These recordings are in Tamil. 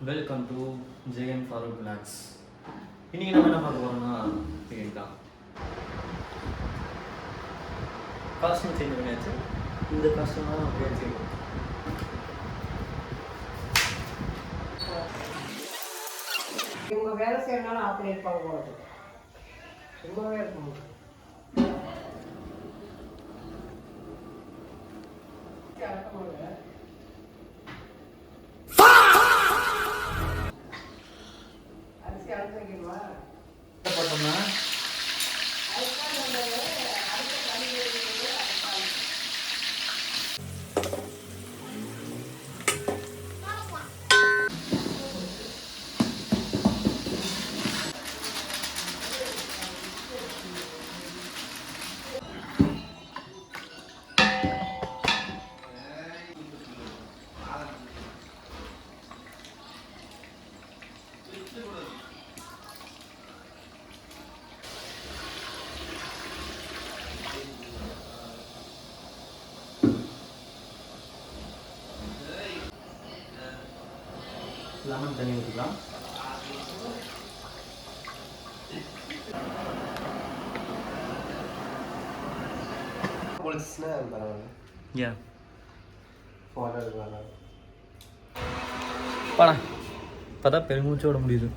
Welcome to Jegan Farook blogs. இன்றைக்கி நம்ம என்ன பார்க்க போகிறோம்னா பிரியங்கா காஸ்டியூம் சேஞ்ச் பண்ணியாச்சு. இந்த காஸ்டியூம் தான் அப்படியே செய்வோம். இவங்க வேலை செய்யறதுனால ஆப்ரேட் பண்ண போகிறது சும்மாவே இருக்கும். அரிசி அழைச்சு வைக்கணுமா போட்டோம்னா லெமன் தண்ணி ஊற்றிக்கலாம். போலீஸ்னா பரவாயில்ல. ஏன் ஃபாலோ இருக்கலாம். பாடா இப்போ தான் பெருமூச்சோட முடியுது.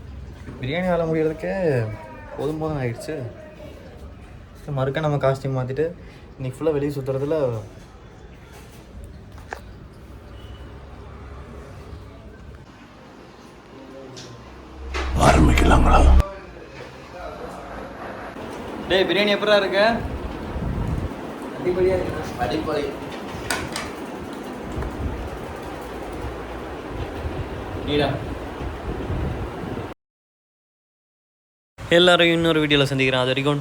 பிரியாணி வேலை முடியறதுக்கே போதும் ஆயிடுச்சு. மறுக்க நம்ம காஸ்டியூம் மாற்றிட்டு இன்னைக்கு ஃபுல்லாக வெளியே சுற்றுறதுல ஆரம்பிக்கலாங்களா? டேய் பிரியாணி எப்படா இருக்கு? அடிப்படையாக இருக்கு. அடிப்படை நீடா. எல்லாரும் இன்னொரு வீடியோவில் சந்திக்கிறேன். அது வரைக்கும்